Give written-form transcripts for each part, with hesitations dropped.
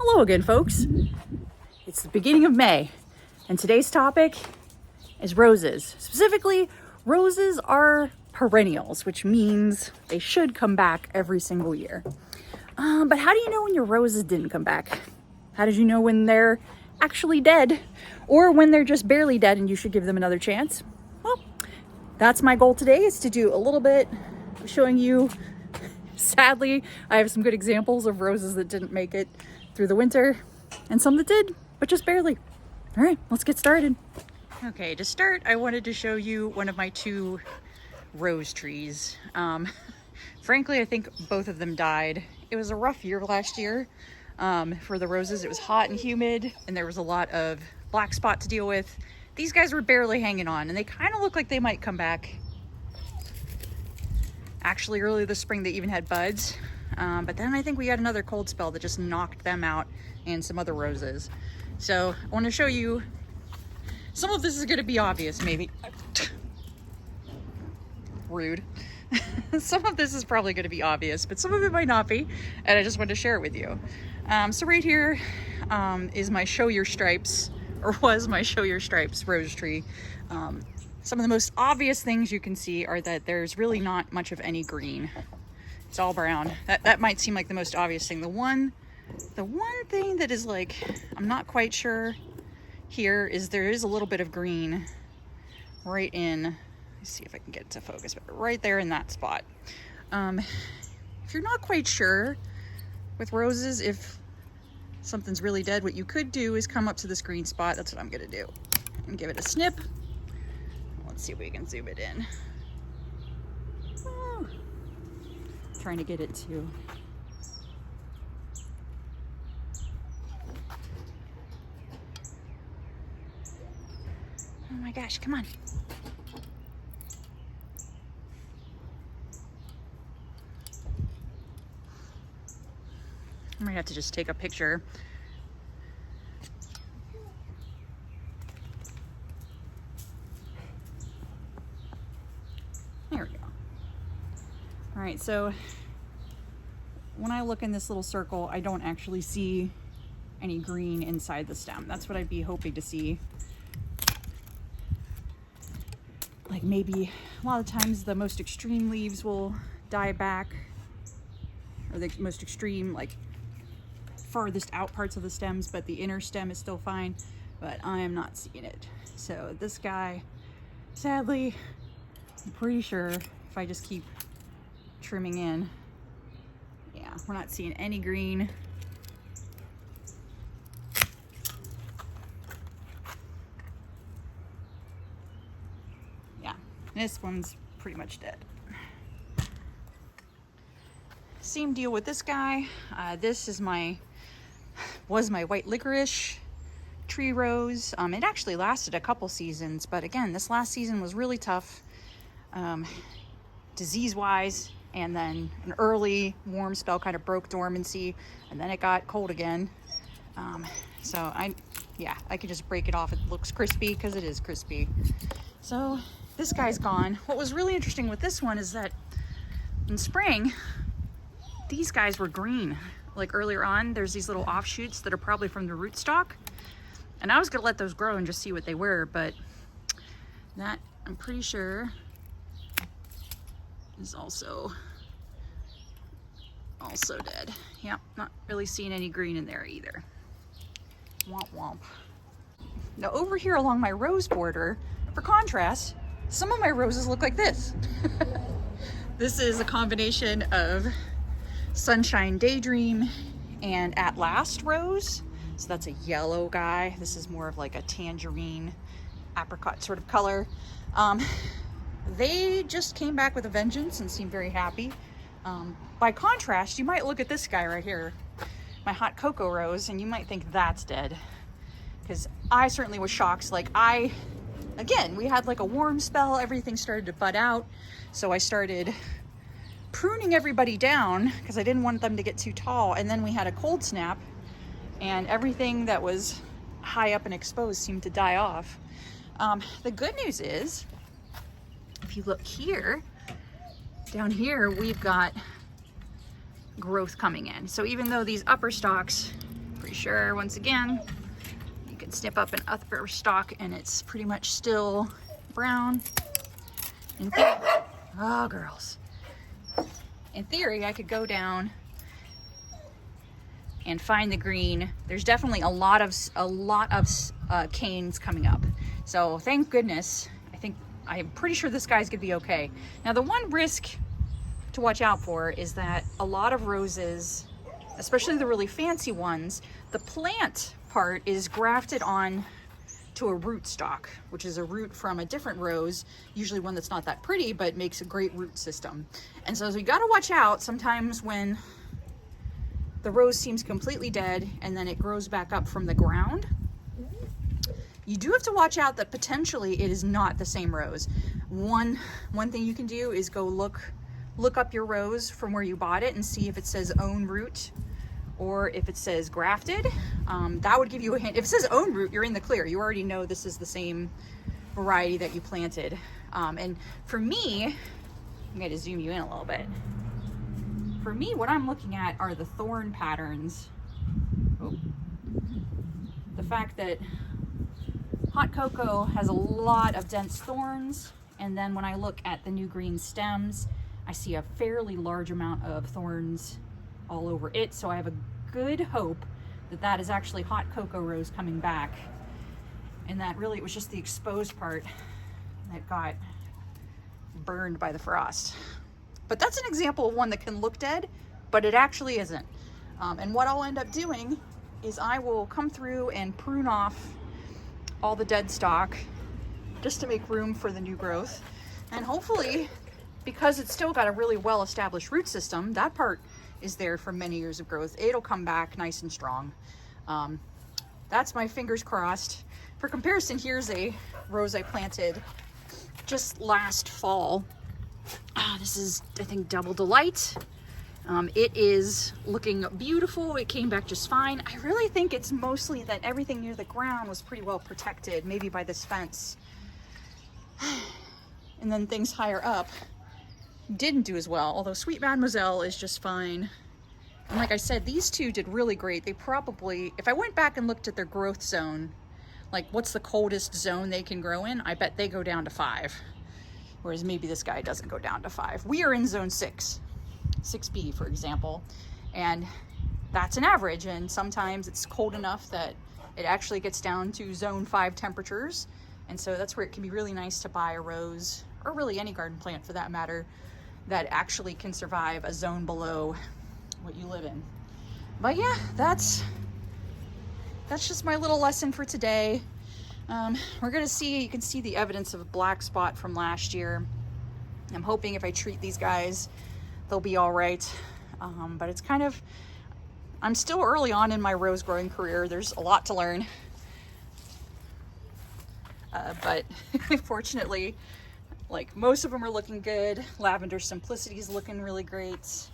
Hello again, folks. It's the beginning of May, and today's topic is roses. Specifically, roses are perennials, which means they should come back every single year. But how do you know when your roses didn't come back? How did you know when they're actually dead, or when they're just barely dead and you should give them another chance? Well, that's my goal today, is to do a little bit of showing you. Sadly, I have some good examples of roses that didn't make it through the winter, and some that did, but just barely. All right, let's get started. Okay, to start, I wanted to show you one of my two rose trees. Frankly, I think both of them died. It was a rough year last year for the roses. It was hot and humid, and there was a lot of black spot to deal with. These guys were barely hanging on, and they kind of look like they might come back. Actually, early this spring, they even had buds. But then I think we had another cold spell that just knocked them out, and some other roses. So I want to show you, some of this is going to be obvious, maybe. Rude. Some of this is probably going to be obvious, but some of it might not be, and I just wanted to share it with you. So right here is my Show Your Stripes, or was my Show Your Stripes rose tree. Some of the most obvious things you can see are that there's really not much of any green. It's all brown. That might seem like the most obvious thing. The one thing that is like, I'm not quite sure here, is there is a little bit of green right in, let's see if I can get it to focus, but right there in that spot. If you're not quite sure with roses if something's really dead, what you could do is come up to this green spot. That's what I'm gonna do, and give it a snip. Let's see if we can zoom it in. Oh, trying to get it to. Oh my gosh, come on. I might have to just take a picture. There we go. All right, so when I look in this little circle, I don't actually see any green inside the stem. That's what I'd be hoping to see. Like maybe a lot of times the most extreme leaves will die back, or the most extreme, like farthest out parts of the stems, but the inner stem is still fine, but I am not seeing it. So this guy, sadly, I'm pretty sure if I just keep trimming in, yeah, we're not seeing any green. Yeah, this one's pretty much dead. Same deal with this guy. This is was my white licorice tree rose. It actually lasted a couple seasons, but again, this last season was really tough, disease-wise, and then an early warm spell kind of broke dormancy, and then it got cold again. So I could just break it off. It looks crispy because it is crispy. So this guy's gone. What was really interesting with this one is that in spring, these guys were green. Like earlier on, there's these little offshoots that are probably from the rootstock. And I was gonna let those grow and just see what they were, but that, I'm pretty sure, is also dead. Yep, not really seeing any green in there either. Womp womp. Now over here along my rose border, for contrast, some of my roses look like this. This is a combination of Sunshine Daydream and At Last rose. So that's a yellow guy. This is more of like a tangerine apricot sort of color. They just came back with a vengeance and seem very happy. By contrast, you might look at this guy right here, my hot cocoa rose, and you might think that's dead, because I certainly was shocked. Like again, we had like a warm spell, everything started to bud out, so I started pruning everybody down because I didn't want them to get too tall, and then we had a cold snap, and everything that was high up and exposed seemed to die off. The good news is, if you look here, down here, we've got growth coming in. So even though these upper stalks Pretty sure, once again, you can snip up an upper stalk and it's pretty much still brown. Oh, girls. In theory, I could go down and find the green. There's definitely a lot of canes coming up. So thank goodness. I'm pretty sure this guy's gonna be okay. Now the one risk to watch out for is that a lot of roses, especially the really fancy ones, the plant part is grafted on to a rootstock, which is a root from a different rose, usually one that's not that pretty, but makes a great root system. And so we gotta watch out sometimes when the rose seems completely dead and then it grows back up from the ground. You do have to watch out that potentially it is not the same rose. One thing you can do is go look up your rose from where you bought it and see if it says own root or if it says grafted. That would give you a hint. If it says own root, you're in the clear. You already know this is the same variety that you planted. And for me, I'm going to zoom you in a little bit. For me, what I'm looking at are the thorn patterns. Oh. The fact that hot cocoa has a lot of dense thorns, and then when I look at the new green stems, I see a fairly large amount of thorns all over it. So I have a good hope that that is actually hot cocoa rose coming back, and that really it was just the exposed part that got burned by the frost. But that's an example of one that can look dead, but it actually isn't. And what I'll end up doing is I will come through and prune off all the dead stock just to make room for the new growth. And hopefully, because it's still got a really well-established root system, that part is there for many years of growth. It'll come back nice and strong. That's my fingers crossed. For comparison, here's a rose I planted just last fall. This is, I think, Double Delight. It is looking beautiful. It came back just fine. I really think it's mostly that everything near the ground was pretty well protected, maybe by this fence. And then things higher up didn't do as well, although Sweet Mademoiselle is just fine. And like I said, these two did really great. They probably, if I went back and looked at their growth zone, like what's the coldest zone they can grow in, I bet they go down to 5. Whereas maybe this guy doesn't go down to 5. We are in zone 6B, for example, and that's an average. And sometimes it's cold enough that it actually gets down to zone 5 temperatures. And so that's where it can be really nice to buy a rose, or really any garden plant for that matter, that actually can survive a zone below what you live in. But yeah, that's just my little lesson for today. We're gonna see, you can see the evidence of a black spot from last year. I'm hoping if I treat these guys, they'll be all right. But it's kind of, I'm still early on in my rose growing career. There's a lot to learn. But fortunately, like most of them are looking good. Lavender Simplicity is looking really great.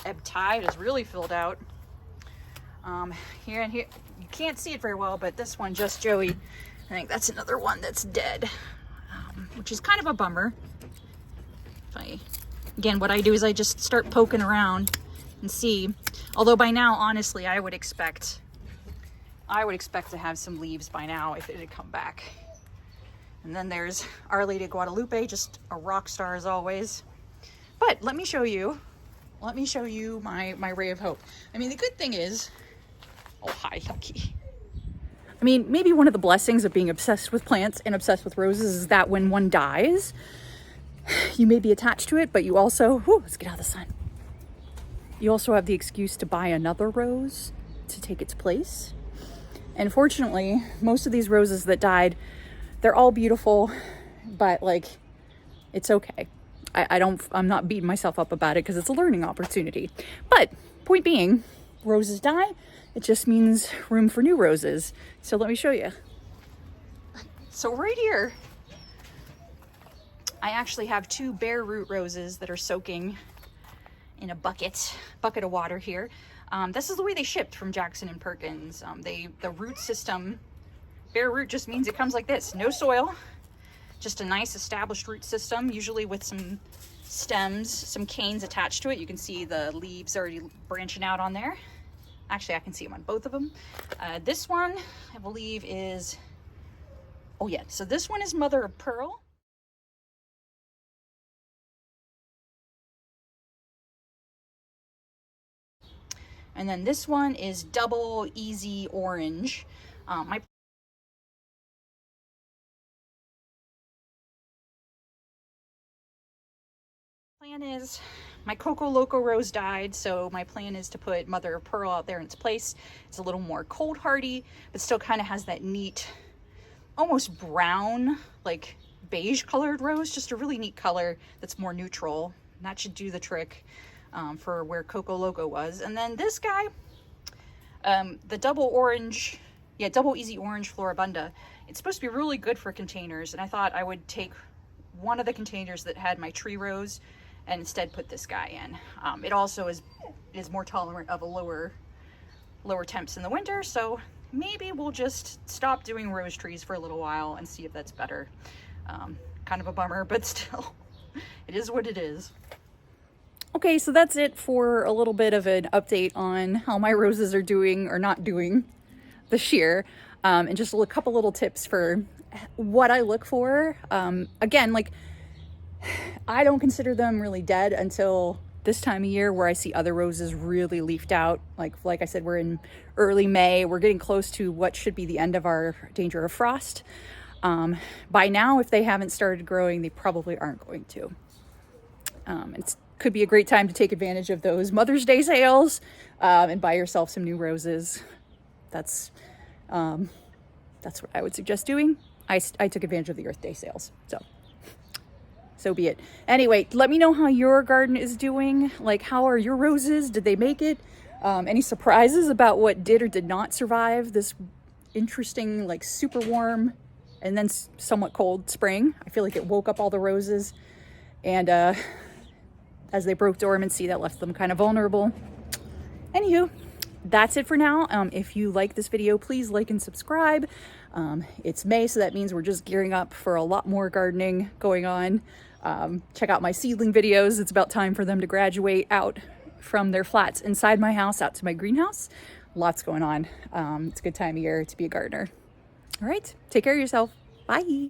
Ebb Tide is really filled out. Here and here, you can't see it very well, but this one, Just Joey, I think that's another one that's dead, which is kind of a bummer. Again, what I do is I just start poking around and see. Although by now, honestly, I would expect to have some leaves by now if it had come back. And then there's Our Lady of Guadalupe, just a rock star as always. But let me show you my ray of hope. I mean, the good thing is, oh, hi, Yucky. I mean, maybe one of the blessings of being obsessed with plants and obsessed with roses is that when one dies, you may be attached to it, but you also, let's get out of the sun. You also have the excuse to buy another rose to take its place. And fortunately, most of these roses that died, they're all beautiful, but like, it's okay. I'm not beating myself up about it because it's a learning opportunity. But point being, roses die. It just means room for new roses. So let me show you. So right here, I actually have 2 bare root roses that are soaking in a bucket of water here. This is the way they shipped from Jackson and Perkins. The root system, bare root just means it comes like this, no soil, just a nice established root system, usually with some stems, some canes attached to it. You can see the leaves already branching out on there. Actually, I can see them on both of them. This one, I believe is, oh yeah, so this one is mother of pearl. And then this one is double easy orange. My plan is, my Coco Loco rose died, so my plan is to put mother of pearl out there in its place. It's a little more cold hardy, but still kind of has that neat, almost brown, like beige colored rose. Just a really neat color that's more neutral. That should do the trick for where Coco Loco was. And then this guy, the double orange, yeah, double easy orange Floribunda. It's supposed to be really good for containers, and I thought I would take one of the containers that had my tree rose and instead put this guy in. It also is more tolerant of a lower temps in the winter, so maybe we'll just stop doing rose trees for a little while and see if that's better. Kind of a bummer, but still, it is what it is. Okay, so that's it for a little bit of an update on how my roses are doing or not doing this year, and just a couple little tips for what I look for. Again, like, I don't consider them really dead until this time of year, where I see other roses really leafed out. Like I said, we're in early May. We're getting close to what should be the end of our danger of frost. By now, if they haven't started growing, they probably aren't going to. It could be a great time to take advantage of those Mother's Day sales and buy yourself some new roses. That's what I would suggest doing. I took advantage of the Earth Day sales, so be it. Anyway, let me know how your garden is doing. Like, how are your roses? Did they make it? Any surprises about what did or did not survive this interesting, like, super warm and then somewhat cold spring? I feel like it woke up all the roses, and as they broke dormancy, that left them kind of vulnerable. Anywho, that's it for now. If you like this video, please like and subscribe. It's May, so that means we're just gearing up for a lot more gardening going on. Check out my seedling videos. It's about time for them to graduate out from their flats inside my house out to my greenhouse. Lots going on. It's a good time of year to be a gardener. All right, take care of yourself. Bye.